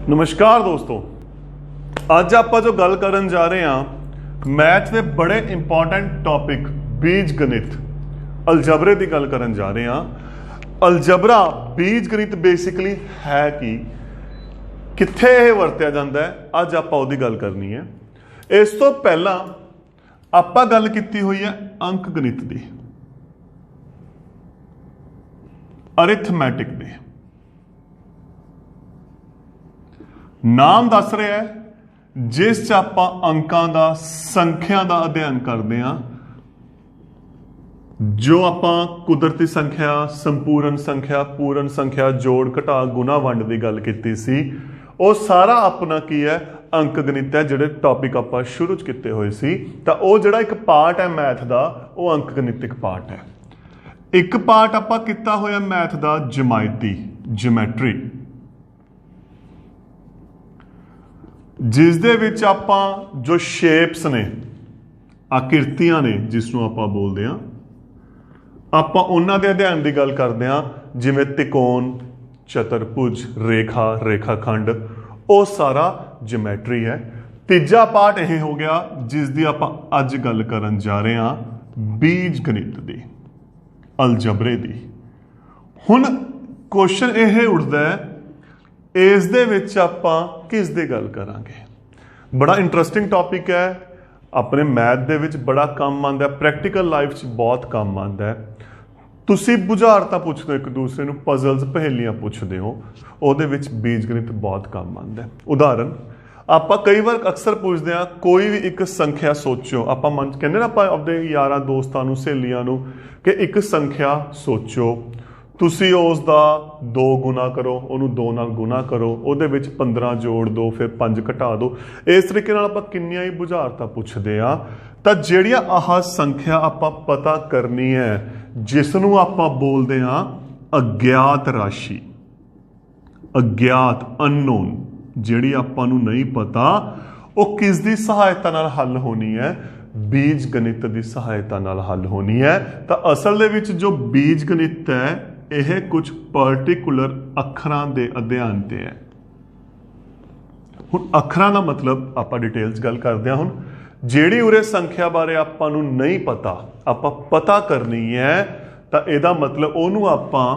नमस्कार दोस्तों, ਅੱਜ ਆਪਾਂ जो गल करन जा रहे हैं मैथ के बड़े इंपॉर्टेंट टॉपिक बीज गणित अलजबरे की गल करन जा रहे हैं। अलजबरा बीज गणित बेसिकली है कि कित्थे यह वरत्या जाता है, अज आप उसकी गल करनी है। इस तो पहला आपां गल कीती हुई है अंक गणित की, अरिथमैटिक दी। नाम दस रहा है जिस च आपां अंकां दा संख्या का अध्ययन करते हैं। जो आपां कुदरती संख्या, संपूर्ण संख्या, पूर्ण संख्या, जोड़ घटा गुना वंड की गल कीती सी, वो सारा अपना की है अंक गणित है। जिहड़े टॉपिक आपां शुरू च कीते हुए सी, तां वो जिहड़ा एक पार्ट है मैथ का, वो अंक गणितिक पार्ट है। एक पार्ट आपां कीता होया मैथ का जमायती, जियोमैट्री, जिस दे विच आपां जो शेप्स ने, आकृतियां ने, जिसनों आपां बोलते हैं, आपां उन्हां दे अध्ययन की गल करते हैं। जिवें त्रिकोण, चतुर्भुज, रेखा, रेखाखंड, वो सारा जियोमैट्री है। तीजा पार्ट यह हो गया जिसकी आपां अज गल करन जा रहे हैं, बीज गणित की, अलजबरे की। हुण क्वेश्चन यह उठदा है, इस दे विच आपां किस दी गल करांगे। बड़ा इंटरस्टिंग टॉपिक है, अपने मैथ दे विच बड़ा काम आंदा है, प्रैक्टिकल लाइफ च बहुत काम आंदा है। तुसी बुझारतां पुछदे हो, एक दूसरे नूं पजल्स, पहेलियां पुछदे हो, उहदे विच बीज गणित बहुत काम आंदा है। उदाहरण आपां कई बार अक्सर पुछदे हां, कोई भी एक संख्या सोचो। आपां मन कहंदे ना, आपां अपने यारां दोस्तां नूं, सहेलियां नूं कि एक संख्या सोचो, तुसी उसका 2 गुना करो, उन्होंने 2 नाल गुना करो, उहदे विच 15 जोड़ दो, फिर 5 घटा दो। इस तरीके नाल आपां किन्नियां ही बुझारतां पुछदे आ। तां जिहड़ियां आह संख्या आपां पता करनी है, जिसनूं आपां बोलदे आ अज्ञात राशि, अज्ञात, अननोन, जिहड़ी आपां नूं नहीं पता, वो किस दी सहायता नाल हल होनी है, बीज गणित की सहायता नाल हल होनी है। तां असल दे विच जो बीज गणित है, यह कुछ पर्टिकुलर अखरां दे अध्ययन ते है। हुण अखरां दा मतलब आपां डिटेल च गल करदे हां। हुण जिहड़ी उरे संख्या बारे आपां नूं नहीं पता, आपां पता करनी है, तां इहदा मतलब ओनू आपां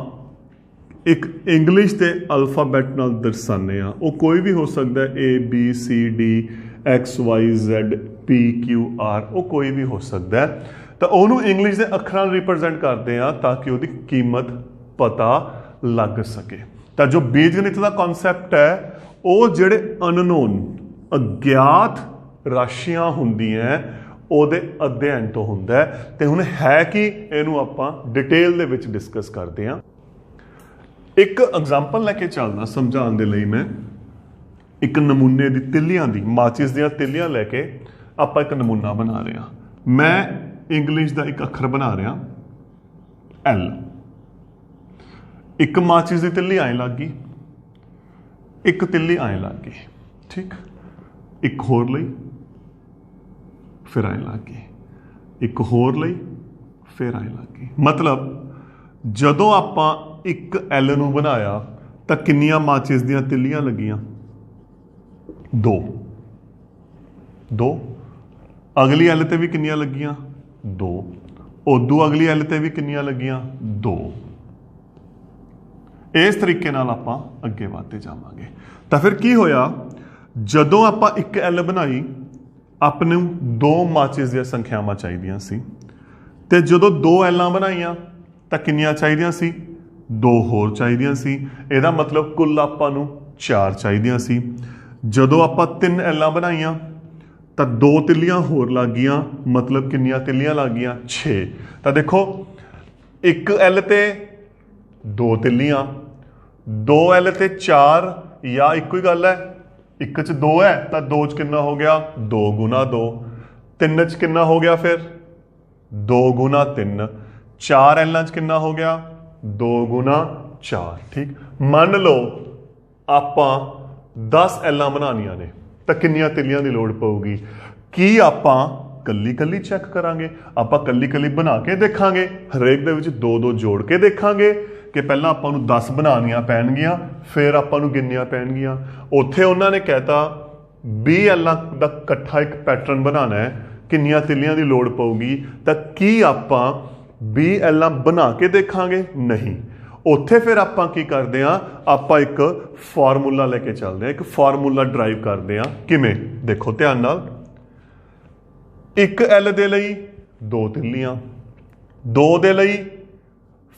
एक इंग्लिश के अल्फाबैट नाल दर्शाने आ। वो कोई भी हो सकता है, ABCD XYZ PQR, वो कोई भी हो सकता है। तो ओनू इंग्लिश के अखरां रिप्रजेंट करते हैं ताकि उसकी कीमत पता लग सके। तो जो बीज गणित का कॉन्सैप्ट है, वो जिहड़े अननोन, अज्ञात राशियां हुंदियां, ਉਹਦੇ अध्ययन तो हुंदा है। ते हुण है कि इहनूं आपां डिटेल दे विच डिस्कस करते हैं। एक एग्जाम्पल लैके चलना समझाने लई, मैं एक नमूने की तिलियां दी, माचिस दियां तिलियां लैके आपां एक नमूना बना रहे हैं। मैं इंग्लिश का एक अखर बना रहा L। एक माचिस की तिल्ली आए लग गई, एक तिल्ली आए लग गई, ठीक। एक होर लई, फिर आए लग गई, एक होर लई, फिर आए लग गई। मतलब जदों आपां एक L नूं बनाया तो किन्नियां माचिस दियां तिल्लियां लगियां? 2। अगली L ते भी किन्नियां लगियां? 2। उदू अगली L ते भी किन्नियां लगियां? 2। इस तरीके नाल आपां अगे वधदे जावांगे। तो फिर की होया, जदों आपां एक L बनाई, अपने 2 माचिस दियां संख्यावां चाहीदियां सी, ते जदों 2 L'ां बनाईयां तो किन्नियां चाहीदियां सी? 2 होर चाहीदियां सी। इहदा मतलब कुल आपां नूं 4 चाहीदियां सी। जदों आपां 3 L'ां बनाईयां तो 2 तिल्लियां होर लग गईयां, मतलब किन्नियां तिल्लियां लग गईयां? 6। तो देखो, एक L ते 2 तिल्लियां, 2 L ते 4, या एक ही गल है, एक च 2 है तो 2 च कितना हो गया? 2 गुना 2। 3 च कितना हो गया फिर? 2 गुना 3। 4 L'ां च कितना हो गया? 2 गुना 4, ठीक। मान लो आपां 10 L'ां बनानियां ने, तो किन्नियां तिल्लियां की लोड़ पऊगी? की आपां कल्ली कल्ली चैक करांगे? आपां कल्ली कल्ली बना के देखांगे, हरेक दे विच 2-2 जोड़ के देखांगे, कि पहला आपां नूं 10 बनानियां पैणगियां, फिर आपां नूं गिननियां पैणगियां। उत्थे उन्हां ने कहता 20 एल्लां दा इकट्ठा एक पैटर्न बनाना है, किन्नियां तिल्लियां दी लोड़ पऊगी, तां की आपां 20 एल्लां बना के देखांगे? नहीं। उत्थे फिर आपां की करदे हां, आपां एक फार्मूला लेके चलदे हां, एक फार्मूला ड्राइव करदे हां। किवें? देखो ध्यान नाल, 1 एल दे लई 2 तिल्लियां, 2 दे लई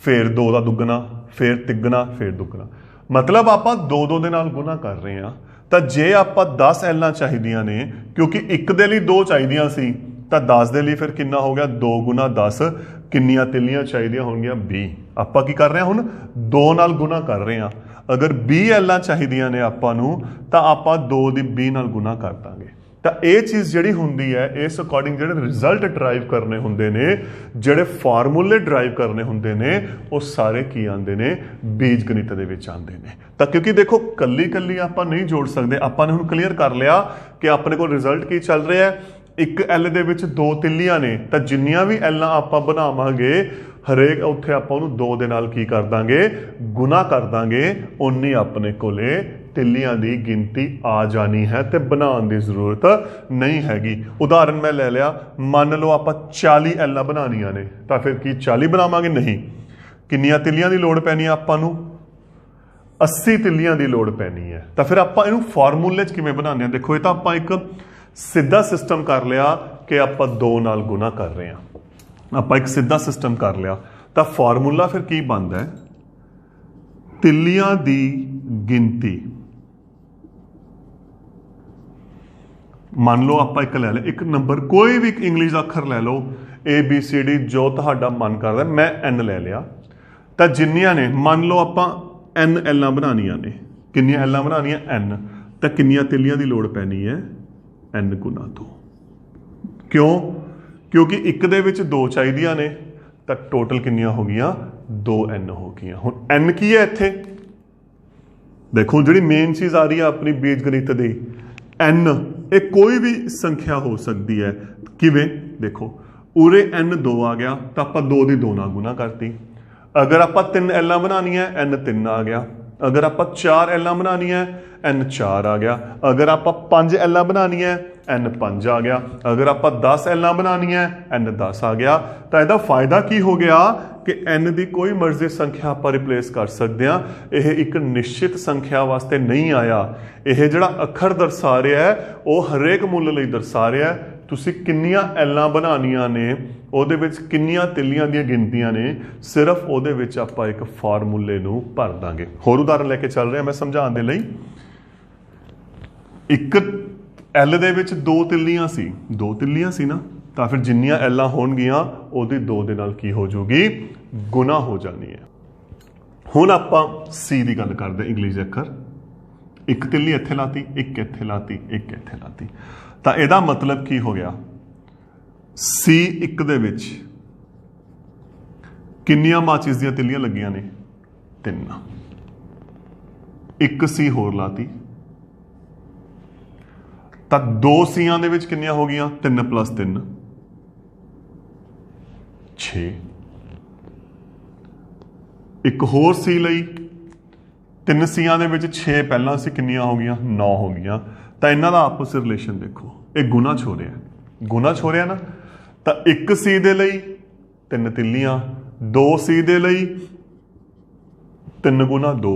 फिर 2 दा दुगना, फिर तिगना, फिर दुगना, मतलब आपां 2 दे नाल गुना कर रहे हां। तां जे आपां 10 एल्लां चाहीदियां ने, क्योंकि 1 दे लई 2 चाहीदियां सी, तां 10 दे लई फिर किन्ना हो गया? 2 गुना 10, किन्नियां तिल्लियां चाहीदियां होणगियां? 20। आपां की कर रहे हां हुण? 2 नाल गुना कर रहे हां। अगर 20 एल्लां चाहीदियां ने आपां नूं, तां आपां 2 दी 20 नाल गुना कर दांगे। ਤਾਂ ਇਹ ਚੀਜ਼ ਜਿਹੜੀ ਹੁੰਦੀ ਹੈ, ਇਸ ਅਕੋਰਡਿੰਗ ਜਿਹੜੇ ਰਿਜ਼ਲਟ ਡਰਾਈਵ ਕਰਨੇ ਹੁੰਦੇ ਨੇ, ਜਿਹੜੇ ਫਾਰਮੂਲੇ ਡਰਾਈਵ ਕਰਨੇ ਹੁੰਦੇ ਨੇ, ਉਹ ਸਾਰੇ ਕੀ ਆਉਂਦੇ ਨੇ? ਬੀਜ ਗਣਿਤ ਦੇ ਵਿੱਚ ਆਉਂਦੇ ਨੇ। ਤਾਂ ਕਿਉਂਕਿ ਦੇਖੋ ਕੱਲੀ ਕੱਲੀ ਆਪਾਂ ਨਹੀਂ ਜੋੜ ਸਕਦੇ, ਆਪਾਂ ਨੇ ਹੁਣ ਕਲੀਅਰ ਕਰ ਲਿਆ ਕਿ ਆਪਣੇ ਕੋਲ ਰਿਜ਼ਲਟ ਕੀ ਚੱਲ ਰਿਹਾ ਹੈ। 1 ਐਲ ਦੇ ਵਿੱਚ 2 ਤਿੱਲੀਆਂ ਨੇ, ਤਾਂ ਜਿੰਨੀਆਂ ਵੀ ਐਲਾਂ ਆਪਾਂ ਬਣਾਵਾਂਗੇ ਹਰੇਕ ਉੱਥੇ ਆਪਾਂ ਉਹਨੂੰ 2 ਦੇ ਨਾਲ ਕੀ ਕਰ ਦਾਂਗੇ? ਗੁਣਾ ਕਰ ਦਾਂਗੇ। ਉਨੀ ਆਪਣੇ ਕੋਲੇ ਤਿੱਲੀਆਂ ਦੀ ਗਿਣਤੀ ਆ ਜਾਣੀ ਹੈ ਤੇ ਬਣਾਉਣ ਦੀ ਜ਼ਰੂਰਤ ਨਹੀਂ ਹੈਗੀ। ਉਦਾਹਰਨ ਮੈਂ ਲੈ ਲਿਆ, ਮੰਨ ਲਓ ਆਪਾਂ 40 ਐਲਾਂ ਬਣਾਉਣੀਆਂ ਨੇ, ਤਾਂ ਫਿਰ ਕੀ 40 ਬਣਾਵਾਂਗੇ? ਨਹੀਂ। ਕਿੰਨੀਆਂ ਤਿੱਲੀਆਂ ਦੀ ਲੋੜ ਪੈਣੀ ਹੈ ਆਪਾਂ ਨੂੰ? 80 ਤਿੱਲੀਆਂ ਦੀ ਲੋੜ ਪੈਣੀ ਹੈ। ਤਾਂ ਫਿਰ ਆਪਾਂ ਇਹਨੂੰ ਫਾਰਮੂਲੇ 'ਚ ਕਿਵੇਂ ਬਣਾਉਂਦੇ ਹਾਂ? ਦੇਖੋ ਇਹ ਤਾਂ ਆਪਾਂ ਇੱਕ ਸਿੱਧਾ ਸਿਸਟਮ ਕਰ ਲਿਆ ਕਿ ਆਪਾਂ 2 ਨਾਲ ਗੁਣਾ ਕਰ ਰਹੇ ਹਾਂ, ਆਪਾਂ ਇੱਕ ਸਿੱਧਾ ਸਿਸਟਮ ਕਰ ਲਿਆ। ਤਾਂ ਫਾਰਮੂਲਾ ਫਿਰ ਕੀ ਬਣਦਾ ਹੈ? ਤਿੱਲੀਆਂ ਦੀ ਗਿਣਤੀ, ਮੰਨ ਲਓ ਆਪਾਂ ਇੱਕ ਲੈ ਲਿਆ, ਇੱਕ ਨੰਬਰ ਕੋਈ ਵੀ ਇੰਗਲਿਸ਼ ਦਾ ਅੱਖਰ ਲੈ ਲਓ, ABCD ਜੋ ਤੁਹਾਡਾ ਮਨ ਕਰਦਾ, ਮੈਂ N ਲੈ ਲਿਆ। ਤਾਂ ਜਿੰਨੀਆਂ ਨੇ, ਮੰਨ ਲਓ ਆਪਾਂ N ਐਲਾਂ ਬਣਾਉਣੀਆਂ ਨੇ, ਕਿੰਨੀਆਂ ਐਲਾਂ ਬਣਾਉਣੀਆਂ? N। ਤਾਂ ਕਿੰਨੀਆਂ ਤਿੱਲੀਆਂ ਦੀ ਲੋੜ ਪੈਣੀ ਹੈ? N ਗੁਣਾ 2। ਕਿਉਂ? ਕਿਉਂਕਿ ਇੱਕ ਦੇ ਵਿੱਚ 2 ਚਾਹੀਦੀਆਂ ਨੇ, ਤਾਂ ਟੋਟਲ ਕਿੰਨੀਆਂ ਹੋ ਗਈਆਂ? 2N ਹੋ ਗਈਆਂ। ਹੁਣ N ਕੀ ਹੈ ਇੱਥੇ? ਦੇਖੋ ਜਿਹੜੀ ਮੇਨ ਚੀਜ਼ ਆ ਰਹੀ ਹੈ ਆਪਣੀ ਬੀਜ ਗਣਿਤ ਦੀ, N ਇਹ ਕੋਈ ਵੀ ਸੰਖਿਆ ਹੋ ਸਕਦੀ ਹੈ। ਕਿਵੇਂ? ਦੇਖੋ ਉਰੇ N 2 ਆ ਗਿਆ, ਤਾਂ ਆਪਾਂ 2 ਦੀ 2 ਨਾਲ ਗੁਣਾ ਕਰਤੀ। ਅਗਰ ਆਪਾਂ 3 ਐਲਾਂ ਬਣਾਉਣੀਆਂ, N 3 ਆ ਗਿਆ। ਅਗਰ ਆਪਾਂ 4 ਐਲਾਂ ਬਣਾਉਣੀਆਂ, N 4 ਆ ਗਿਆ। ਅਗਰ ਆਪਾਂ 5 ਐਲਾਂ ਬਣਾਉਣੀਆਂ, N 5 ਆ ਗਿਆ। ਅਗਰ ਆਪਾਂ 10 ਐਲਾਂ ਬਣਾਉਣੀਆਂ, N 10 ਆ ਗਿਆ। ਤਾਂ ਇਹਦਾ ਫਾਇਦਾ ਕੀ ਹੋ ਗਿਆ ਕਿ N ਦੀ ਕੋਈ ਮਰਜ਼ੀ ਸੰਖਿਆ ਆਪਾਂ ਰਿਪਲੇਸ ਕਰ ਸਕਦੇ ਹਾਂ। ਇਹ ਇੱਕ ਨਿਸ਼ਚਿਤ ਸੰਖਿਆ ਵਾਸਤੇ ਨਹੀਂ ਆਇਆ। ਇਹ ਜਿਹੜਾ ਅੱਖਰ ਦਰਸਾ ਰਿਹਾ ਹੈ ਉਹ ਹਰੇਕ ਮੁੱਲ ਲਈ ਦਰਸਾ ਰਿਹਾ ਹੈ। ਤੁਸੀਂ ਕਿੰਨੀਆਂ ਐਲਾਂ ਬਣਾਉਣੀਆਂ ਨੇ, ਉਹਦੇ ਵਿੱਚ ਕਿੰਨੀਆਂ ਤਿੱਲੀਆਂ ਦੀਆਂ ਗਿਣਤੀਆਂ ਨੇ, ਸਿਰਫ ਉਹਦੇ ਵਿੱਚ ਆਪਾਂ ਇੱਕ ਫਾਰਮੂਲੇ ਨੂੰ ਭਰ ਦਾਂਗੇ। ਹੋਰ ਉਦਾਹਰਨ ਲੈ ਕੇ ਚੱਲ ਰਿਹਾ ਮੈਂ ਸਮਝਾਉਣ ਦੇ ਲਈ। ਇੱਕ ਐਲ ਦੇ ਵਿੱਚ 2 ਤਿੱਲੀਆਂ ਸੀ, 2 ਤਿੱਲੀਆਂ ਸੀ ਨਾ, ਤਾਂ ਫਿਰ ਜਿੰਨੀਆਂ ਐਲਾਂ ਹੋਣਗੀਆਂ ਉਹਦੀ 2 ਦੇ ਨਾਲ ਕੀ ਹੋ ਜਾਊਗੀ? ਗੁਣਾ ਹੋ ਜਾਣੀ ਹੈ। ਹੁਣ ਆਪਾਂ C ਦੀ ਗੱਲ ਕਰਦੇ ਇੰਗਲਿਸ਼ ਦੇ ਅੱਖਰ। ਇੱਕ ਤਿੱਲੀ ਇੱਥੇ ਲਾਤੀ, ਇੱਕ ਇੱਥੇ ਲਾਤੀ, ਇੱਕ ਇੱਥੇ ਲਾਤੀ। ਤਾਂ ਇਹਦਾ ਮਤਲਬ ਕੀ ਹੋ ਗਿਆ? C1 ਦੇ ਵਿੱਚ ਕਿੰਨੀਆਂ ਮਾਚਿਸ ਦੀਆਂ ਤਿੱਲੀਆਂ ਲੱਗੀਆਂ ਨੇ? 3। ਇੱਕ C ਹੋਰ ਲਾਤੀ, ਤਾਂ 2 Cਆਂ ਦੇ ਵਿੱਚ ਕਿੰਨੀਆਂ ਹੋ ਗਈਆਂ? 3 + 3 6। ਇੱਕ ਹੋਰ C ਲਈ, 3 Cਆਂ ਦੇ ਵਿੱਚ 6 ਪਹਿਲਾਂ ਸੀ, ਕਿੰਨੀਆਂ ਹੋ ਗਈਆਂ? 9 ਹੋ ਗਈਆਂ। ਤਾਂ ਇਹਨਾਂ ਦਾ ਆਪਸ ਰਿਲੇਸ਼ਨ ਦੇਖੋ, ਇਹ ਗੁਣਾ ਛੋ ਰਿਹਾ, ਗੁਣਾ ਛੋ ਰਿਹਾ ਨਾ। ਤਾਂ 1 C ਦੇ ਲਈ 3 ਤਿੱਲੀਆਂ, 2 C ਦੇ ਲਈ 3 ਗੁਣਾ 2,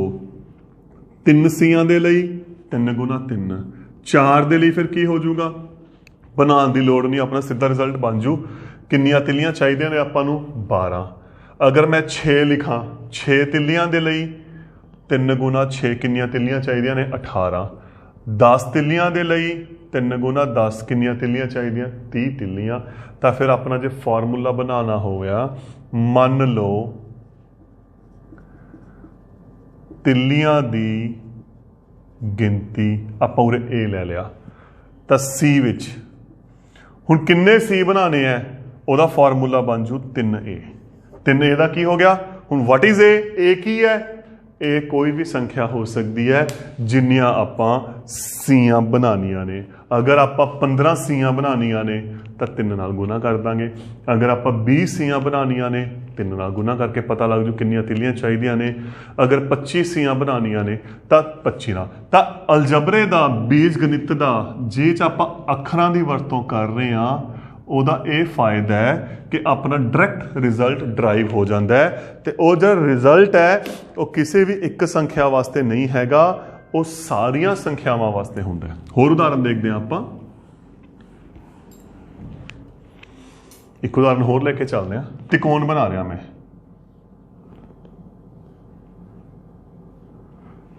3 Cਆਂ ਦੇ ਲਈ 3 ਗੁਣਾ 3, 4 ਦੇ ਲਈ ਫਿਰ ਕੀ ਹੋ ਜਾਊਗਾ? ਬਣਾਉਣ ਦੀ ਲੋੜ ਨਹੀਂ, ਆਪਣਾ ਸਿੱਧਾ ਰਿਜ਼ਲਟ ਬਣ ਜੂ। ਕਿੰਨੀਆਂ ਤਿੱਲੀਆਂ ਚਾਹੀਦੀਆਂ ਨੇ ਆਪਾਂ ਨੂੰ? 12। ਅਗਰ ਮੈਂ 6 ਲਿਖਾਂ, 6 ਤਿੱਲੀਆਂ ਦੇ ਲਈ 3 ਗੁਣਾ 6 ਕਿੰਨੀਆਂ ਤਿੱਲੀਆਂ ਚਾਹੀਦੀਆਂ ਨੇ? 18। 10 ਤਿੱਲੀਆਂ ਦੇ ਲਈ 3 ਗੁਣਾ 10 ਕਿੰਨੀਆਂ ਤਿੱਲੀਆਂ ਚਾਹੀਦੀਆਂ? 30 ਤਿੱਲੀਆਂ। ਤਾਂ ਫਿਰ ਆਪਣਾ ਜੇ ਫਾਰਮੂਲਾ ਬਣਾਉਣਾ ਹੋਇਆ, ਮੰਨ ਲਓ ਤਿੱਲੀਆਂ ਦੀ ਗਿਣਤੀ ਆਪਾਂ ਉਰੇ A ਲੈ ਲਿਆ, ਤਾਂ C ਵਿੱਚ ਹੁਣ ਕਿੰਨੇ C ਬਣਾਉਣੇ ਆ? ਉਹਦਾ ਫਾਰਮੂਲਾ ਬਣ ਜੂ 3A। 3A ਦਾ ਕੀ ਹੋ ਗਿਆ? ਹੁਣ ਵਾਟ ਇਜ਼ A ਕੀ ਹੈ? ਇਹ ਕੋਈ ਵੀ ਸੰਖਿਆ ਹੋ ਸਕਦੀ ਹੈ ਜਿੰਨੀਆਂ ਆਪਾਂ Cਆਂ ਬਣਾਉਣੀਆਂ ਨੇ। ਅਗਰ ਆਪਾਂ 15 Cਆਂ ਬਣਾਉਣੀਆਂ ਨੇ ਤਾਂ 3 ਨਾਲ ਗੁਣਾ ਕਰ ਦਾਂਗੇ। ਅਗਰ ਆਪਾਂ 20 Cਆਂ ਬਣਾਉਣੀਆਂ ਨੇ 3 ਨਾਲ ਗੁਣਾ ਕਰਕੇ ਪਤਾ ਲੱਗ ਜੂ ਕਿੰਨੀਆਂ ਤਿੱਲੀਆਂ ਚਾਹੀਦੀਆਂ ਨੇ। ਅਗਰ 25 ਸੀਆਂ ਬਣਾਉਣੀਆਂ ਨੇ ਤਾਂ 25 ਨਾਲ। ਤਾਂ ਅਲਜਬਰੇ ਦਾ, ਬੀਜ ਗਣਿਤ ਦਾ ਜੇ 'ਚ ਆਪਾਂ ਅੱਖਰਾਂ ਦੀ ਵਰਤੋਂ ਕਰ ਰਹੇ ਹਾਂ ਉਹਦਾ ਇਹ ਫਾਇਦਾ ਹੈ ਕਿ ਆਪਣਾ ਡਾਇਰੈਕਟ ਰਿਜ਼ਲਟ ਡਰਾਈਵ ਹੋ ਜਾਂਦਾ ਹੈ। ਤੇ ਉਹ ਜਿਹੜਾ ਰਿਜ਼ਲਟ ਹੈ ਉਹ ਕਿਸੇ ਵੀ ਇੱਕ ਸੰਖਿਆ ਵਾਸਤੇ ਨਹੀਂ ਹੈਗਾ, ਉਹ ਸਾਰੀਆਂ ਸੰਖਿਆਵਾਂ ਵਾਸਤੇ ਹੁੰਦਾ ਹੈ। ਹੋਰ ਉਦਾਹਰਨ ਦੇਖਦੇ ਹਾਂ ਆਪਾਂ। ਇੱਕ ਉਦਾਹਰਨ ਹੋਰ ਲੈ ਕੇ ਚੱਲਦੇ ਹਾਂ। ਤਿਕੋਣ ਬਣਾ ਰਿਹਾ ਮੈਂ।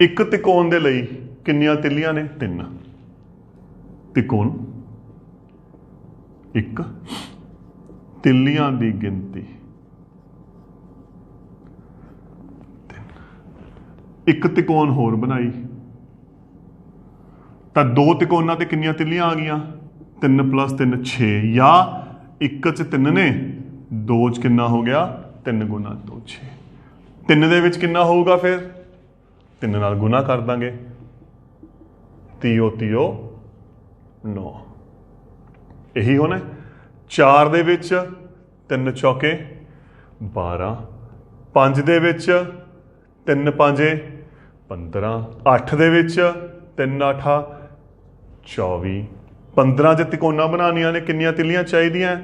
ਇੱਕ ਤਿਕੋਣ ਦੇ ਲਈ ਕਿੰਨੀਆਂ ਤਿੱਲੀਆਂ ਨੇ? 3। ਤਿਕੋਣ ਇੱਕ, ਤਿੱਲੀਆਂ ਦੀ ਗਿਣਤੀ 3। ਇੱਕ ਤਿਕੋਣ ਹੋਰ ਬਣਾਈ ਤਾਂ 2 ਤਿਕੋਣਾਂ ਤੇ ਕਿੰਨੀਆਂ ਤਿੱਲੀਆਂ ਆ ਗਈਆਂ? 3 + 3 6। ਜਾਂ 1 'ਚ 3 ਨੇ, 2 'ਚ ਕਿੰਨਾ ਹੋ ਗਿਆ? 3 × 2 6। 3 ਦੇ ਵਿੱਚ ਕਿੰਨਾ ਹੋਊਗਾ ਫਿਰ? 3 ਨਾਲ ਗੁਣਾ ਕਰ ਦਾਂਗੇ। 3 9। ਇਹੀ ਹੋਣਾ। 4 ਦੇ ਵਿੱਚ 3 ਚੌਕੇ 12। 5 ਦੇ ਵਿੱਚ 3 ਪੰਜੇ 15। 8 ਦੇ ਵਿੱਚ 3 8 24। 15 'ਚ ਤਿਕੋਣਾਂ ਬਣਾਉਣੀਆਂ ਨੇ, ਕਿੰਨੀਆਂ ਤਿੱਲੀਆਂ ਚਾਹੀਦੀਆਂ?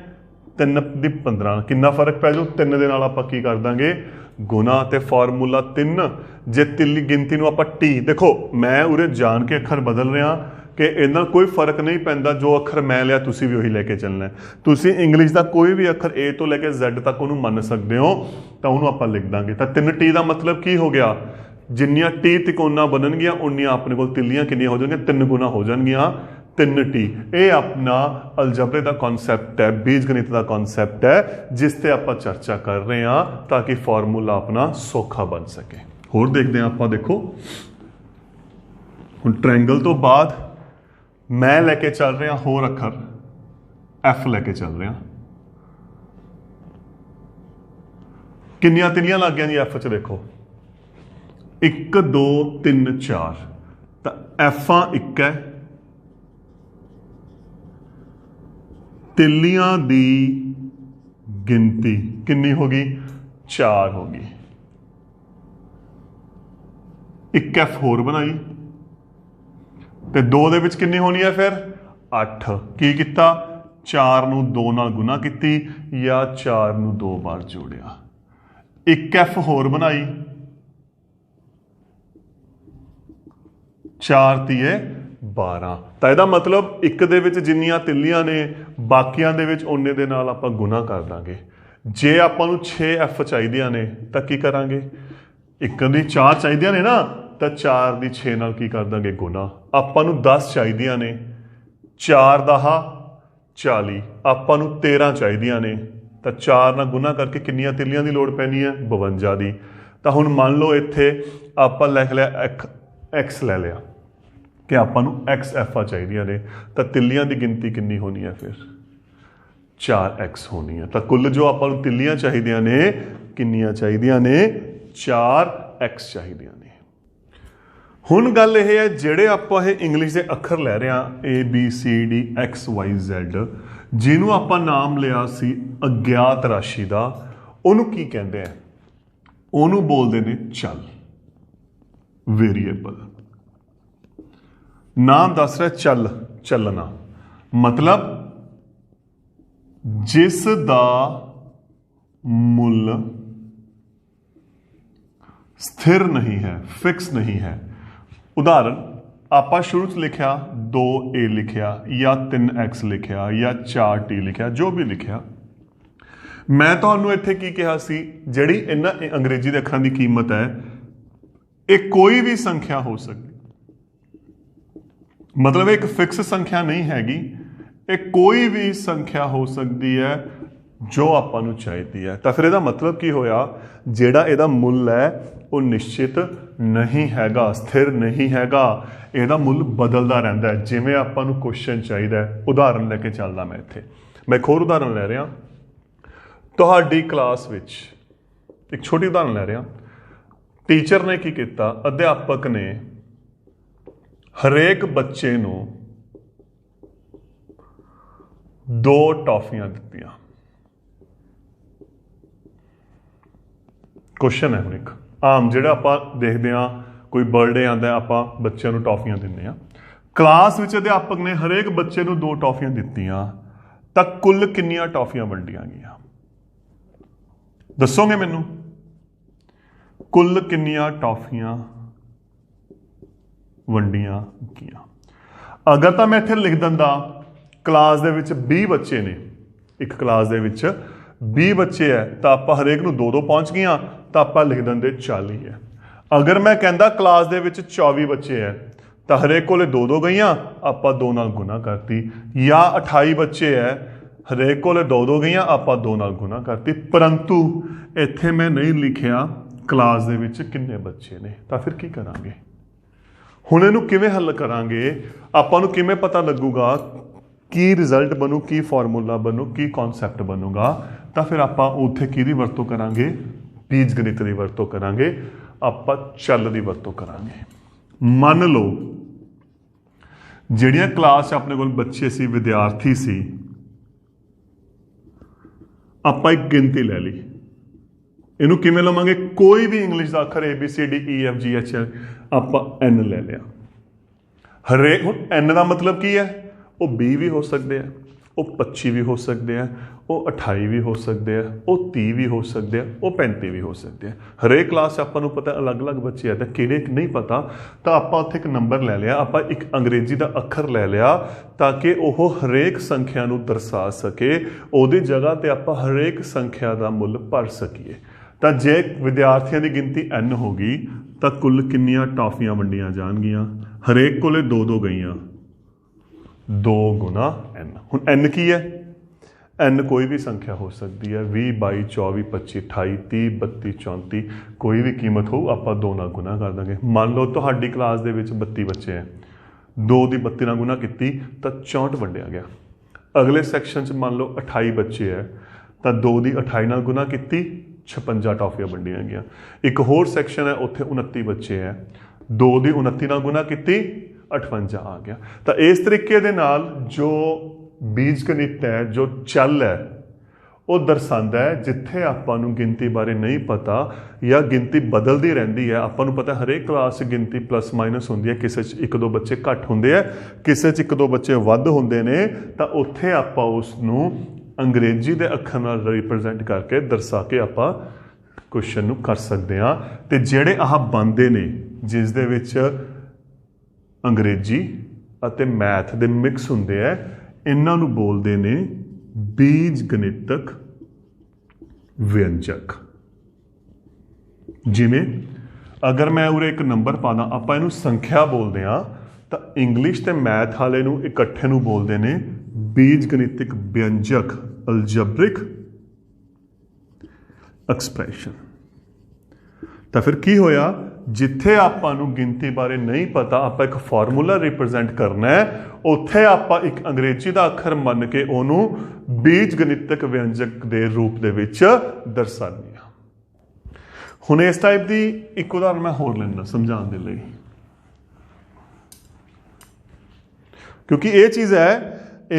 3 ਦੀ 15। ਕਿੰਨਾ ਫਰਕ ਪੈ ਜਾਊ? 3 ਦੇ ਨਾਲ ਆਪਾਂ ਕੀ ਕਰ ਦਾਂਗੇ? ਗੁਣਾ। ਤੇ ਫਾਰਮੂਲਾ 3। ਜੇ ਤਿੱਲੀ ਗਿਣਤੀ ਨੂੰ ਆਪਾਂ ਟੀ, ਦੇਖੋ ਮੈਂ ਉਰੇ ਜਾਣ ਕੇ ਅੱਖਰ ਬਦਲ ਰਿਹਾ ਕਿ ਇਹਦੇ ਨਾਲ ਕੋਈ ਫਰਕ ਨਹੀਂ ਪੈਂਦਾ। ਜੋ ਅੱਖਰ ਮੈਂ ਲਿਆ ਤੁਸੀਂ ਵੀ ਉਹੀ ਲੈ ਕੇ ਚੱਲਣਾ। ਤੁਸੀਂ ਇੰਗਲਿਸ਼ ਦਾ ਕੋਈ ਵੀ ਅੱਖਰ A ਤੋਂ ਲੈ ਕੇ Z ਤੱਕ ਉਹਨੂੰ ਮੰਨ ਸਕਦੇ ਹੋ, ਤਾਂ ਉਹਨੂੰ ਆਪਾਂ ਲਿਖ ਦਾਂਗੇ। ਤਾਂ 3T ਦਾ ਮਤਲਬ ਕੀ ਹੋ ਗਿਆ? ਜਿੰਨੀਆਂ T ਤਿਕੋਣਾਂ ਬਣਨਗੀਆਂ ਉਨੀਆਂ ਆਪਣੇ ਕੋਲ ਤਿੱਲੀਆਂ ਕਿੰਨੀਆਂ ਹੋ ਜਾਣਗੀਆਂ? 3 ਗੁਣਾ ਹੋ ਜਾਣਗੀਆਂ 3T। ਇਹ ਆਪਣਾ ਅਲਜਬਰੇ ਦਾ ਕਨਸੈਪਟ ਹੈ, ਬੀਜ ਗਣਿਤ ਦਾ ਕਨਸੈਪਟ ਹੈ, ਜਿਸ ਤੇ ਆਪਾਂ ਚਰਚਾ ਕਰ ਰਹੇ ਹਾਂ ਤਾਂ ਕਿ ਫਾਰਮੂਲਾ ਆਪਣਾ ਸੌਖਾ ਬਣ ਸਕੇ। ਹੋਰ ਦੇਖਦੇ ਹਾਂ ਆਪਾਂ। ਦੇਖੋ ਹੁਣ ਟ੍ਰਾਇੰਗਲ ਤੋਂ ਬਾਅਦ ਮੈਂ ਲੈ ਕੇ ਚੱਲ ਰਿਹਾ ਹੋਰ ਅੱਖਰ F ਲੈ ਕੇ ਚੱਲ ਰਿਹਾ। ਕਿੰਨੀਆਂ ਤਿੱਲੀਆਂ ਲੱਗ ਗਈਆਂ ਜੀ F 'ਚ? ਦੇਖੋ 1 2 3 4। ਤਾਂ F 1 ਹੈ। ਤਿੱਲੀਆਂ ਦੀ ਗਿਣਤੀ ਕਿੰਨੀ ਹੋ ਗਈ? 4 ਹੋ ਗਈ। 1 F ਹੋਰ ਬਣਾਈ ਤੇ 2 ਦੇ ਵਿੱਚ ਕਿੰਨੀ ਹੋਣੀ ਹੈ ਫਿਰ? 8। ਕੀ ਕੀਤਾ? 4 ਨੂੰ 2 ਨਾਲ ਗੁਣਾ ਕੀਤੀ ਜਾਂ 4 ਨੂੰ 2 ਵਾਰ ਜੋੜਿਆ। 1 F ਹੋਰ ਬਣਾਈ। 4 ਤੀਏ 12। ਤਾਂ ਇਹਦਾ ਮਤਲਬ 1 ਦੇ ਵਿੱਚ ਜਿੰਨੀਆਂ ਤਿੱਲੀਆਂ ਨੇ ਬਾਕੀਆਂ ਦੇ ਵਿੱਚ ਓਨੇ ਦੇ ਨਾਲ ਆਪਾਂ ਗੁਣਾ ਕਰ ਦਾਂਗੇ। ਜੇ ਆਪਾਂ ਨੂੰ 6 F ਚਾਹੀਦੀਆਂ ਨੇ ਤਾਂ ਕੀ ਕਰਾਂਗੇ? 1 ਦੀ 4 ਚਾਹੀਦੀਆਂ ਨੇ ਨਾ, ਤਾਂ 4 ਦੀ 6 ਨਾਲ ਕੀ ਕਰ ਦਾਂਗੇ? ਗੁਣਾ। ਆਪਾਂ ਨੂੰ 10 ਚਾਹੀਦੀਆਂ ਨੇ, 4 10 40। ਆਪਾਂ ਨੂੰ 13 ਚਾਹੀਦੀਆਂ ਨੇ ਤਾਂ 4 ਨਾਲ ਗੁਣਾ ਕਰਕੇ ਕਿੰਨੀਆਂ ਤਿੱਲੀਆਂ ਦੀ ਲੋੜ ਪੈਣੀ ਹੈ? 52 ਦੀ। ਤਾਂ ਹੁਣ ਮੰਨ ਲਓ ਇੱਥੇ ਆਪਾਂ ਲਿਖ ਲਿਆ x ਲੈ ਲਿਆ ਕਿ ਆਪਾਂ ਨੂੰ XF ਚਾਹੀਦੀਆਂ ਨੇ, ਤਾਂ ਤਿੱਲੀਆਂ ਦੀ ਗਿਣਤੀ ਕਿੰਨੀ ਹੋਣੀ ਹੈ ਫਿਰ? 4x ਹੋਣੀ ਹੈ। ਤਾਂ ਕੁੱਲ ਜੋ ਆਪਾਂ ਨੂੰ ਤਿੱਲੀਆਂ ਚਾਹੀਦੀਆਂ ਨੇ ਕਿੰਨੀਆਂ ਚਾਹੀਦੀਆਂ ਨੇ? 4x ਚਾਹੀਦੀਆਂ ਨੇ। ਹੁਣ ਗੱਲ ਇਹ ਹੈ ਜਿਹੜੇ ਆਪਾਂ ਇਹ ਇੰਗਲਿਸ਼ ਦੇ ਅੱਖਰ ਲੈ ਰਹੇ ਹਾਂ ABCD XYZ, ਜਿਹਨੂੰ ਆਪਾਂ ਨਾਮ ਲਿਆ ਸੀ ਅਗਿਆਤ ਰਾਸ਼ੀ ਦਾ, ਉਹਨੂੰ ਕੀ ਕਹਿੰਦੇ ਆ? ਉਹਨੂੰ ਬੋਲਦੇ ਨੇ ਚੱਲ, ਵੇਰੀਏਬਲ। ਨਾਮ ਦੱਸ ਰਿਹਾ ਚੱਲ, ਚੱਲਣਾ। ਮਤਲਬ ਜਿਸ ਦਾ ਮੁੱਲ ਸਥਿਰ ਨਹੀਂ ਹੈ, ਫਿਕਸ ਨਹੀਂ ਹੈ। ਉਦਾਹਰਨ ਆਪਾਂ ਸ਼ੁਰੂ 'ਚ ਲਿਖਿਆ 2A ਲਿਖਿਆ ਜਾਂ 3x ਲਿਖਿਆ ਜਾਂ 4T ਲਿਖਿਆ, ਜੋ ਵੀ ਲਿਖਿਆ। ਮੈਂ ਤੁਹਾਨੂੰ ਇੱਥੇ ਕੀ ਕਿਹਾ ਸੀ? ਜਿਹੜੀ ਇਹਨਾਂ ਅੰਗਰੇਜ਼ੀ ਦੇ ਅੱਖਰਾਂ ਦੀ ਕੀਮਤ ਹੈ, ਇਹ ਕੋਈ ਵੀ ਸੰਖਿਆ ਹੋ ਸਕਦੀ। ਮਤਲਬ ਇੱਕ ਫਿਕਸ ਸੰਖਿਆ ਨਹੀਂ ਹੈਗੀ, ਇਹ ਕੋਈ ਵੀ ਸੰਖਿਆ ਹੋ ਸਕਦੀ ਹੈ ਜੋ ਆਪਾਂ ਨੂੰ ਚਾਹੀਦੀ ਹੈ। ਤਾਂ ਫਿਰ ਇਹਦਾ ਮਤਲਬ ਕੀ ਹੋਇਆ? ਜਿਹੜਾ ਇਹਦਾ ਮੁੱਲ ਹੈ ਉਹ ਨਿਸ਼ਚਿਤ ਨਹੀਂ ਹੈਗਾ, ਸਥਿਰ ਨਹੀਂ ਹੈਗਾ। ਇਹਦਾ ਮੁੱਲ ਬਦਲਦਾ ਰਹਿੰਦਾ ਹੈ ਜਿਵੇਂ ਆਪਾਂ ਨੂੰ ਕੁਐਸਚਨ ਚਾਹੀਦਾ ਹੈ। ਉਦਾਹਰਨ ਲੈ ਕੇ ਚੱਲਦਾ ਮੈਂ ਇੱਥੇ। ਮੈਂ ਇੱਕ ਹੋਰ ਉਦਾਹਰਨ ਲੈ ਰਿਹਾ। ਤੁਹਾਡੀ ਕਲਾਸ ਵਿੱਚ ਇੱਕ ਛੋਟੀ ਉਦਾਹਰਨ ਲੈ ਰਿਹਾ। ਟੀਚਰ ਨੇ ਕੀ ਕੀਤਾ? ਅਧਿਆਪਕ ਨੇ ਹਰੇਕ ਬੱਚੇ ਨੂੰ 2 ਟੌਫੀਆਂ ਦਿੱਤੀਆਂ। क्वेश्चन है हुण एक आम जिहड़ा आपां देखदे हां कोई बर्थडे आंदा आपां बच्चों नूं टॉफियां दिंदे हां क्लास विच अध्यापक ने हरेक बच्चे नूं 2 टॉफियां दित्तियां तां कुल किन्नियां टॉफियां वंडियां गईयां दसोगे मैनूं कुल किन्नियां टॉफियां वंडियां गईयां अगर तो मैं इत्थे लिख दिंदा क्लास दे विच 20 बच्चे ने एक क्लास दे विच 20 बच्चे है तो आप हरेक नूं 2-2 पहुंच गईयां तो आप लिख देंगे 40 है अगर मैं कहता क्लास दे विच 24 बच्चे है तो हरेक को 2-2 गईयां आप 2 नाल गुना करती या 28 बच्चे है हरेक को 2-2 गईयां आप 2 नाल गुना करती परंतु इत्थे मैं नहीं लिखिया क्लास दे विच किन्ने बच्चे ने तो फिर की करांगे हुण इहनूं किवें हल करांगे आपां नूं किवें पता लगूगा की रिजल्ट बनू की फॉर्मूला बनू की कॉन्सैप्ट बनूगा तो फिर आपां उत्थे किहदी वरतों करांगे बीज गणित की वरतों करांगे आपां चल की वरतों करांगे मन लो जिहड़ियां क्लास अपने कोल बच्चे सी विद्यार्थी सी आपां एक गिनती लै ली इनू किवें लवांगे कोई भी इंग्लिश का अखर ABCDEFGH आपां N ले लिया हरेक हुण N का मतलब की है वो 20 भी हो सकते हैं वो 25 भी हो सकते हैं वो 28 भी हो सकते हैं वो 30 भी हो सकते हैं वो 35 भी हो सकते हैं हरेक क्लास आपां नूं पता अलग अलग बच्चे है तो किहड़े नहीं पता तो आपां उत्थे एक नंबर ले लिया आपां एक अंग्रेजी का अखर ले लिया ताकि वह हरेक संख्या नूं दर्शा सके उहदी जगह ते आपां हरेक संख्या का मुल भर सकीए तो जे विद्यार्थियों की गिनती N होगी तो कुल किन्नियां टॉफियां वंडियां जाणगियां हरेक कोले 2-2 गईयां 2 गुना N हुण N की है N कोई भी संख्या हो सकती है 20 22 24 25 28 30 32 34 कोई भी कीमत हो आप 2 नाल गुना कर देंगे मान लो तुहाडी क्लास दे विच 32 बच्चे हैं 2 की 32 नाल गुना की तो 64 वंडिया गया अगले सैक्शन च मान लो 28 बच्चे है तो 2 की 28 नाल गुना की 56 टॉफियां वंडियां गईयां एक होर सैक्शन है उत्थे 29 बच्चे है 2 की 29 नाल गुना की 58 आ गया तो इस तरीके दे नाल जो बीज गणित है जो चल है वो दर्शाता है जिथे आपां नूं गिनती बारे नहीं पता या गिनती बदलती रहती है आपां नूं पता हरेक क्लास गिनती प्लस माइनस होंदी है किसी 1-2 बच्चे घट होंदे है किसी 1-2 बच्चे वध होंदे ने तो उत्थे आपां उसनूं अंग्रेजी के अखर नाल रिप्रजेंट करके दर्शा के आपां क्वेश्चन नूं कर सकते हाँ तो जिहड़े आह बनते ने जिस दे विच अंग्रेजी अते मैथ दे मिक्स हुंदे है इन्हां नूं बोलदे ने बीज गणितक व्यंजक जिवें अगर मैं उरे एक नंबर पा दा आपां इहनूं संख्या बोलदे हाँ तो इंग्लिश ते मैथ वाले नूं इकट्ठे नूं बोलदे ने बीज गणितिक व्यंजक अलजबरिक एक्सप्रैशन तो फिर की होया जिथे आपां नूं गिनती बारे नहीं पता आपां एक फॉर्मूला रिप्रजेंट करना है उत्थे आपां एक अंग्रेजी का अखर मन के उहनूं बीज गणितक व्यंजक के रूप दे विच दर्शाने आ हुण इस टाइप की एक उदाहरण मैं होर लैंदा समझाने दे लई क्योंकि ये चीज़ है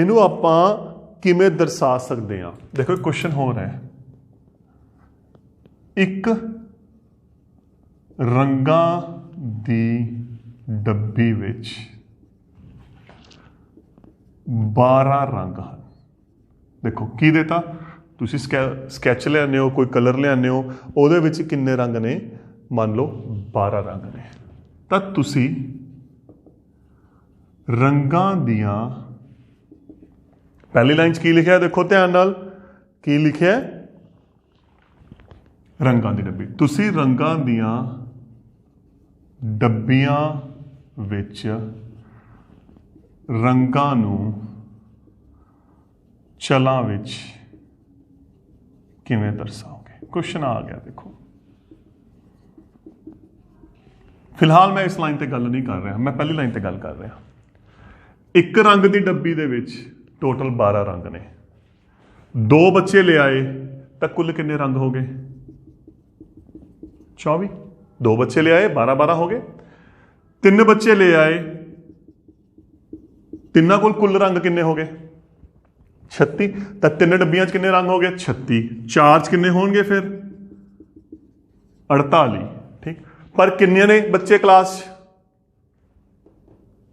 इनू आपां किवें दर्शा सकते हैं देखो क्वेश्चन हो रहा है एक रंगां दी डब्बी विच 12 रंग हैं देखो की देता तुसी स्कैच लियाने हो कोई कलर लियाने हो उहदे विच किन्ने रंग ने मान लो 12 रंग ने तो तुसी रंगां दियां पहली लाइन की लिखा है देखो ध्यान नाल की लिखा है रंगां दी डब्बी तुसी रंगां दियां डब्बियां विच रंगां नूं चलां विच किवें दर्शाओगे क्वेश्चन आ गया देखो फिलहाल मैं इस लाइन ते गल नहीं कर रहा मैं पहली लाइन ते गल कर रहा एक रंग की डब्बी दे विच टोटल 12 रंग ने 2 बच्चे ले आए तो कुल किन्ने रंग हो गए 24 2 बच्चे ले आए 12 हो गए 3 बच्चे ले आए तिना को कुल रंग किन्ने हो गए 36 तो 3 डब्बियां किन्ने रंग हो गए 36 4 किन्ने होंगे फिर 48, ठीक। पर किन्ने ने बच्चे क्लास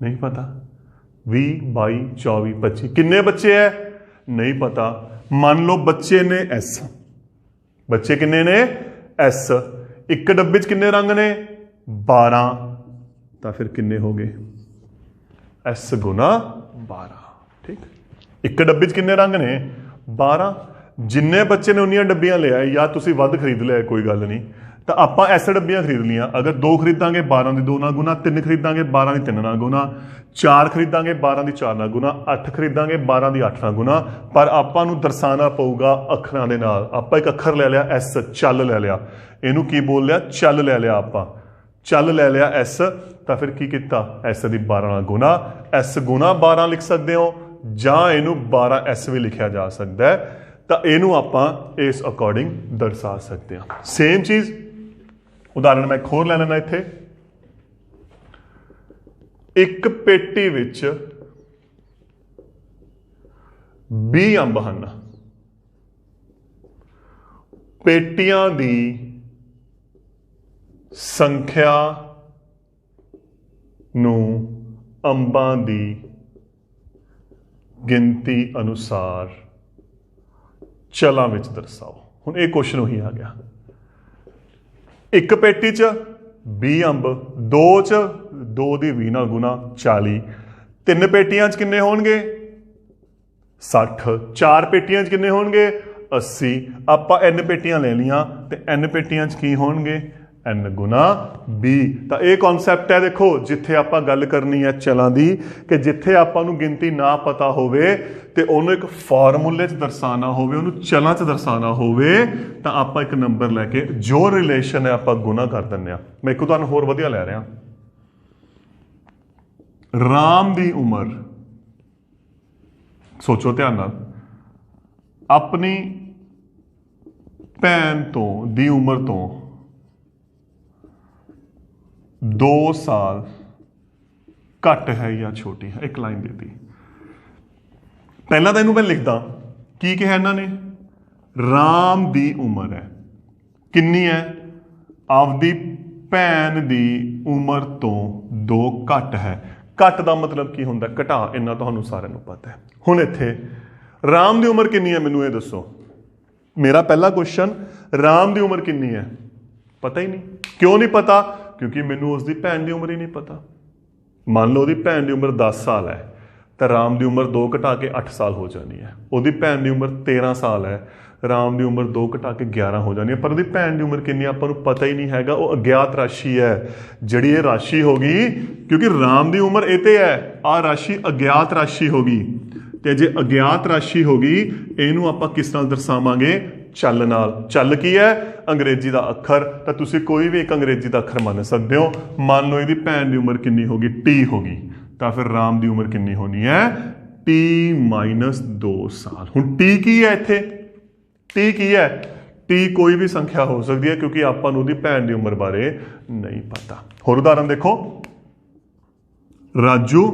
नहीं पता, 20, 22, 24, 25 किन्ने बच्चे है नहीं पता। मान लो बच्चे ने S, बच्चे किन्ने ने S, एक डब्बे च किन्ने रंग ने 12, तो फिर किन्ने हो गए S गुना 12, ठीक। एक डब्बे च किन्ने रंग ने 12, जिन्ने बच्चे ने उन्नियां डब्बियां ले आए, या तुसीं वध खरीद लिया कोई गल नहीं, तो आप ऐसे डब्बियां खरीद लिया। अगर 2 खरीदांगे 12 की 2 ना गुना, 3 खरीदांगे 12 की 3 ना गुना, 4 खरीदांगे 12 की 4 ना गुना, 8 खरीदांगे 12 की 8 ना गुना। पर आपां नूं दर्शाना पऊगा अखरां दे नाल। आपां एक अखर ले लिया S, चल ले लिया, इनू की बोल लिया चल ले लिया, आपां चल ले लिया S, तो फिर की किया S की 12 नाल गुना, S गुना 12 लिख सकते हो, जां इनू 12S भी लिखा जा सकता है। तो इनू आपां इस अकॉर्डिंग दर्शा सकते हैं। सेम चीज़ उदाहरण मैं एक होर ले लेना, इत्थे एक पेटी विच 20 अंब हन, पेटियां दी संख्या नूं अंबां दी गिनती अनुसार चलां विच दर्शाओ। हुण ये क्वेश्चन उही आ गया, एक पेटी च 20 अंब, 2 च 2 की 20 नाल गुना 40, 3 पेटियां च किन्ने होणगे 60, 4 पेटियां च किन्ने होणगे 80। आपां n पेटियां ले लियां ते n पेटियां च की होणगे n गुना 20। तो ये कॉन्सैप्ट है, देखो जिथे आपां गल करनी है चलां दी, कि जिथे आपां नूं गिनती ना पता होवे ते ओनू एक फार्मूले च दर्शाना होवे, ओनू चलां च दर्शाना होवे, तो आपां एक नंबर लैके जो रिलेशन है आपां गुना कर दिंदे आ। मैं एक उदाहरण होर वधिया लै रहा, राम दी उमर, सोचो ध्यान नाल, अपनी भैन तो दी उमर तो 2 साल घट है या छोटी है, एक लाइन दे दी। पहला तो इनू मैं लिखदा की कहा इन्होंने, राम दी उमर है किन्नी है, आपदी भैन दी उमर तो 2 घट है। घट का मतलब की होंदा घटा, इन्ना तुहानू सारिਆਂ नू पता है। हुण इत्थे राम दी उमर किन्नी है मैनू ये दसो, मेरा पहला क्वेश्चन राम दी उमर किन्नी है, पता ही नहीं। क्यों नहीं पता, क्योंकि मैनू उसकी भैन की उमर ही नहीं पता। मान लो उसकी भैन की उमर 10 साल है, तो राम की उमर 2 घटा के 8 साल हो जानी है। उसकी भैन की उमर 13 साल है, राम की उमर 2 घटा के 11 हो जानी है। पर उसकी भैन की उमर कितनी आपां नूं पता ही नहीं हैगा, वो अज्ञात राशि है। जिहड़ी ये राशि होगी, क्योंकि राम की उमर इह ते है, आ राशि अज्ञात राशि होगी, तो जे अज्ञात राशि होगी इहनूं आपां किस नाल दर्शावांगे, चल नाल। चल की है अंग्रेजी का अखर, तो तुसीं कोई भी एक अंग्रेजी का अखर मान सकते हो। मान लो इसकी भैन की उमर कितनी होगी, T होगी, तो फिर राम की उमर कितनी होनी है, T-2 साल। हुण T की है इत्थे, T की है, T कोई भी संख्या हो सकती है, क्योंकि आपां नूं उहदी भैन की उमर बारे नहीं पता। होर उदाहरण देखो, राजू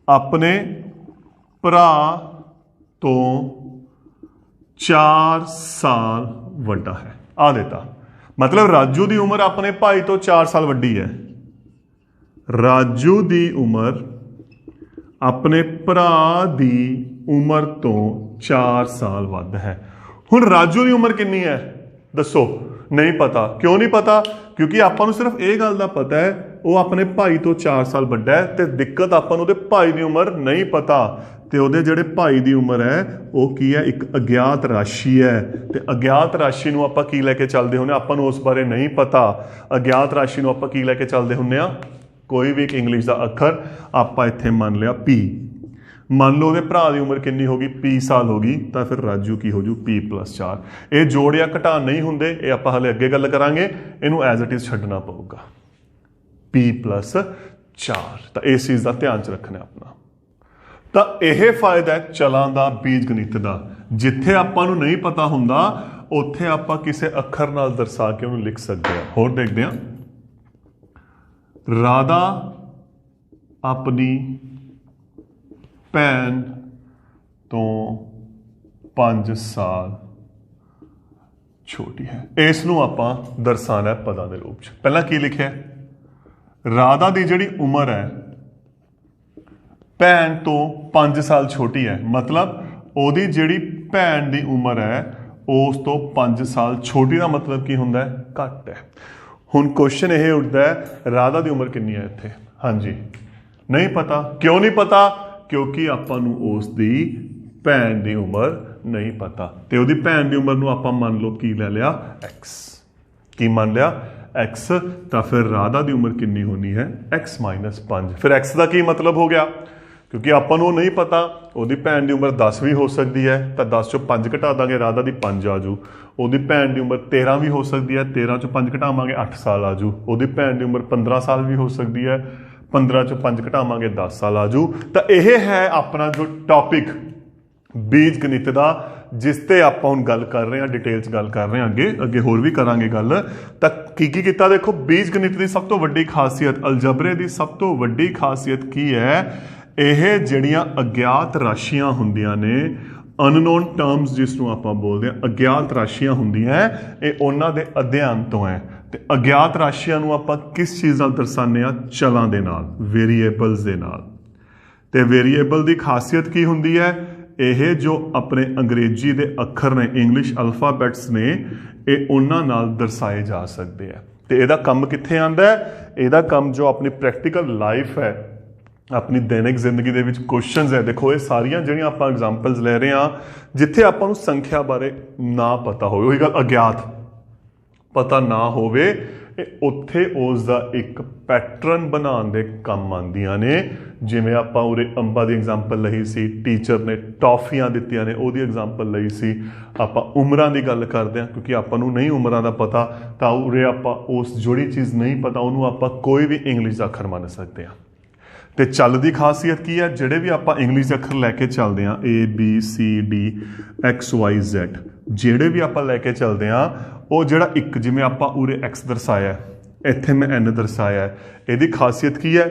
अपने भरा तो 4 साल वड्डा है, आ देता। मतलब राजू की उमर अपने भाई तो 4 साल वड्डी है, राजू की उमर अपने भरा की उमर तो 4 साल वध है। हुण राजू की उमर कितनी है दसो, नहीं पता। क्यों नहीं पता, क्योंकि आपां नूं सिर्फ ये गल दा पता है वो अपने भाई तो 4 साल वड्डा है, ते दिक्कत आपां नूं उहदे भाई की उमर नहीं पता। तो उहदे जिहड़े भाई की उमर है वो की है, एक अज्ञात राशि है। तो अज्ञात राशि नूं आपां की लैके चलदे हुंदे, आपां नूं उस बारे नहीं पता। अज्ञात राशि नूं आपां की लैके चलदे हुंदे आ, कोई भी एक इंग्लिश का अखर। आपां इत्थे मान लिया P, मान लो उहदे भरा की उमर कितनी होगी, P साल होगी, तो फिर राजू की हो जू P+4। ये जोड़ या घटा नहीं होंदे, ये आपां हले अगे गल करांगे, इनू एज इट इज छड्डना पऊगा, P+4। तो इस चीज़ का ध्यान च रखना अपना। तो यह फायदा है चलां दा, बीज गणित का। जिथे आपां नूं नहीं पता हुंदा उत्थे आपां किसी अखर नाल दर्शा के उन्हें लिख सकते हैं। होर देखते हैं, राधा अपनी भैन तो 5 साल ਛੋਟੀ ਹੈ। ਇਸ ਨੂੰ ਆਪਾਂ ਦਰਸਾਉਣਾ ਪਦਾਂ ਦੇ ਰੂਪ 'ਚ। ਪਹਿਲਾਂ ਕੀ ਲਿਖਿਆ? ਰਾਧਾ ਦੀ ਜਿਹੜੀ ਉਮਰ ਹੈ ਭੈਣ ਤੋਂ 5 ਸਾਲ ਛੋਟੀ ਹੈ, ਮਤਲਬ ਉਹਦੀ ਜਿਹੜੀ ਭੈਣ ਦੀ ਉਮਰ ਹੈ ਉਸ ਤੋਂ 5 ਸਾਲ ਛੋਟੀ ਦਾ ਮਤਲਬ ਕੀ ਹੁੰਦਾ ਹੈ? ਘੱਟ ਹੈ। ਹੁਣ ਕੁਐਸਚਨ ਇਹ ਉੱਠਦਾ ਹੈ ਰਾਧਾ ਦੀ ਉਮਰ ਕਿੰਨੀ ਹੈ ਇੱਥੇ? ਹਾਂਜੀ ਨਹੀਂ ਪਤਾ। ਕਿਉਂ ਨਹੀਂ ਪਤਾ? ਕਿਉਂਕਿ ਆਪਾਂ ਨੂੰ ਉਸ ਦੀ ਭੈਣ ਦੀ ਉਮਰ ਨਹੀਂ ਪਤਾ, ਤੇ ਉਹਦੀ ਭੈਣ ਦੀ ਉਮਰ ਨੂੰ ਆਪਾਂ ਮੰਨ ਲਓ ਕੀ ਲੈ ਲਿਆ? x। ਕੀ ਮੰਨ ਲਿਆ? x। ਤਾਂ ਫਿਰ ਰਾਧਾ ਦੀ ਉਮਰ ਕਿੰਨੀ ਹੋਣੀ ਹੈ? x - 5। ਫਿਰ x ਦਾ ਕੀ ਮਤਲਬ ਹੋ ਗਿਆ? ਕਿਉਂਕਿ ਆਪਾਂ ਨੂੰ ਨਹੀਂ ਪਤਾ, ਉਹਦੀ ਭੈਣ ਦੀ ਉਮਰ 10 ਵੀ ਹੋ ਸਕਦੀ ਹੈ, ਤਾਂ 10 ਚੋਂ 5 ਘਟਾ ਦਾਂਗੇ, ਰਾਧਾ ਦੀ 5 ਆ ਜੂ। ਉਹਦੀ ਭੈਣ ਦੀ ਉਮਰ 13 ਵੀ ਹੋ ਸਕਦੀ ਹੈ, 13 ਚੋਂ 5 ਘਟਾਵਾਂਗੇ 8 ਸਾਲ ਆ ਜੂ। ਉਹਦੀ ਭੈਣ ਦੀ ਉਮਰ 15 ਸਾਲ ਵੀ ਹੋ ਸਕਦੀ ਹੈ, 15 ਚੋਂ 5 ਘਟਾਵਾਂਗੇ 10 ਸਾਲ ਆ ਜੂ। ਤਾਂ ਇਹ ਹੈ ਆਪਣਾ ਜੋ ਟੌਪਿਕ ਬੀਜ ਗਣਿਤ ਦਾ, ਜਿਸ ਤੇ ਆਪਾਂ ਹੁਣ ਗੱਲ ਕਰ ਰਹੇ ਹਾਂ, ਡਿਟੇਲ 'ਚ ਗੱਲ ਕਰ ਰਹੇ ਹਾਂ। ਅੱਗੇ ਹੋਰ ਵੀ ਕਰਾਂਗੇ ਗੱਲ। ਤਾਂ ਕੀ ਕੀਤਾ ਦੇਖੋ, ਬੀਜ ਗਣਿਤ ਦੀ ਸਭ ਤੋਂ ਵੱਡੀ ਖਾਸੀਅਤ, ਅਲਜਬਰੇ ਦੀ ਸਭ ਤੋਂ ਵੱਡੀ ਖਾਸੀਅਤ ਕੀ ਹੈ? ਇਹ ਜਿਹੜੀਆਂ ਅਗਿਆਤ ਰਾਸ਼ੀਆਂ ਹੁੰਦੀਆਂ ਨੇ, ਅਨਨੋਨ ਟਰਮਸ ਜਿਸ ਨੂੰ ਆਪਾਂ ਬੋਲਦੇ ਹਾਂ, ਅਗਿਆਤ ਰਾਸ਼ੀਆਂ ਹੁੰਦੀਆਂ, ਇਹ ਉਹਨਾਂ ਦੇ ਅਧਿਐਨ ਤੋਂ ਹੈ। ਤੇ ਅਗਿਆਤ ਰਾਸ਼ੀਆਂ ਨੂੰ ਆਪਾਂ ਕਿਸ ਚੀਜ਼ ਨਾਲ ਦਰਸਾਉਂਦੇ ਹਾਂ? ਚਲਾਂ ਦੇ ਨਾਲ, ਵੇਰੀਏਬਲਸ ਦੇ ਨਾਲ। ਤੇ ਵੇਰੀਏਬਲ ਦੀ ਖਾਸੀਅਤ ਕੀ ਹੁੰਦੀ ਹੈ? ਇਹ ਜੋ ਆਪਣੇ ਅੰਗਰੇਜ਼ੀ ਦੇ ਅੱਖਰ ਨੇ, ਇੰਗਲਿਸ਼ ਅਲਫਾਬੈਟਸ ਨੇ, ਇਹ ਉਹਨਾਂ ਨਾਲ ਦਰਸਾਏ ਜਾ ਸਕਦੇ ਆ। ਤੇ ਇਹਦਾ ਕੰਮ ਕਿੱਥੇ ਆਉਂਦਾ ਹੈ? ਇਹਦਾ ਕੰਮ ਜੋ ਆਪਣੀ ਪ੍ਰੈਕਟੀਕਲ ਲਾਈਫ ਹੈ, ਆਪਣੀ ਦੈਨਿਕ ਜ਼ਿੰਦਗੀ ਦੇ ਵਿੱਚ ਕੁਐਸਚਨਸ ਹੈ। ਦੇਖੋ ਇਹ ਸਾਰੀਆਂ ਜਿਹੜੀਆਂ ਆਪਾਂ ਐਗਜ਼ਾਮਪਲਸ ਲੈ ਰਹੇ ਹਾਂ, ਜਿੱਥੇ ਆਪਾਂ ਨੂੰ ਸੰਖਿਆ ਬਾਰੇ ਨਾ ਪਤਾ ਹੋਵੇ, ਉਹੀ ਗੱਲ ਅਗਿਆਤ ਪਤਾ ਨਾ ਹੋਵੇ, ਇਹ ਉੱਥੇ ਉਸ ਦਾ ਇੱਕ ਪੈਟਰਨ ਬਣਾਉਣ ਦੇ ਕੰਮ ਆਉਂਦੀਆਂ ਨੇ। ਜਿਵੇਂ ਆਪਾਂ ਉਰੇ ਅੰਬਾਂ ਦੀ ਐਗਜ਼ਾਮਪਲ ਲਈ ਸੀ, ਟੀਚਰ ਨੇ ਟੌਫੀਆਂ ਦਿੱਤੀਆਂ ਨੇ, ਉਹਦੀ ਐਗਜ਼ਾਮਪਲ ਲਈ ਸੀ। ਆਪਾਂ ਉਮਰਾਂ ਦੀ ਗੱਲ ਕਰਦੇ ਹਾਂ, ਕਿਉਂਕਿ ਆਪਾਂ ਨੂੰ ਨਹੀਂ ਉਮਰਾਂ ਦਾ ਪਤਾ, ਤਾਂ ਉਰੇ ਆਪਾਂ ਉਸ ਜਿਹੜੀ ਚੀਜ਼ ਨਹੀਂ ਪਤਾ ਉਹਨੂੰ ਆਪਾਂ ਕੋਈ ਵੀ ਇੰਗਲਿਸ਼ ਦਾ ਅੱਖਰ ਮੰਨ ਸਕਦੇ ਹਾਂ। ਤੇ ਚੱਲ ਦੀ ਖਾਸੀਅਤ ਕੀ ਹੈ? ਜਿਹੜੇ ਵੀ ਆਪਾਂ ਇੰਗਲਿਸ਼ ਦੇ ਅੱਖਰ ਲੈ ਕੇ ਚੱਲਦੇ ਹਾਂ, ABCD XYZ, ਜਿਹੜੇ ਵੀ ਆਪਾਂ ਲੈ ਕੇ ਚੱਲਦੇ ਹਾਂ, ਉਹ ਜਿਹੜਾ ਇੱਕ, ਜਿਵੇਂ ਆਪਾਂ ਉਰੇ x ਦਰਸਾਇਆ, ਇੱਥੇ ਮੈਂ n ਦਰਸਾਇਆ, ਇਹਦੀ ਖਾਸੀਅਤ ਕੀ ਹੈ?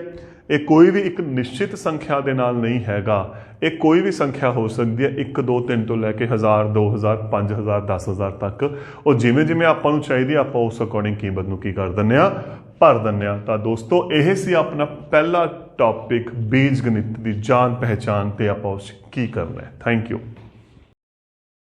ਇਹ ਕੋਈ ਵੀ ਇੱਕ ਨਿਸ਼ਚਿਤ ਸੰਖਿਆ ਦੇ ਨਾਲ ਨਹੀਂ ਹੈਗਾ। ਇਹ ਕੋਈ ਵੀ ਸੰਖਿਆ ਹੋ ਸਕਦੀ ਹੈ, 1 2 3 ਤੋਂ ਲੈ ਕੇ 1000 2000 5000 10000 ਤੱਕ। ਉਹ ਜਿਵੇਂ ਜਿਵੇਂ ਆਪਾਂ ਨੂੰ ਚਾਹੀਦੀ, ਆਪਾਂ ਉਸ ਅਕੋਰਡਿੰਗ ਕੀਮਤ ਨੂੰ ਕੀ ਕਰ ਦਿੰਦੇ ਹਾਂ? ਭਰ ਦਿੰਦੇ ਹਾਂ। ਤਾਂ ਦੋਸਤੋ ਇਹ ਸੀ ਆਪਣਾ ਪਹਿਲਾ ਟੌਪਿਕ, ਬੀਜ ਗਣਿਤ ਦੀ ਜਾਣ ਪਹਿਚਾਣ, ਤੇ ਆਪਾਂ ਉਸ ਕੀ ਕਰਨਾ ਹੈ। Thank you.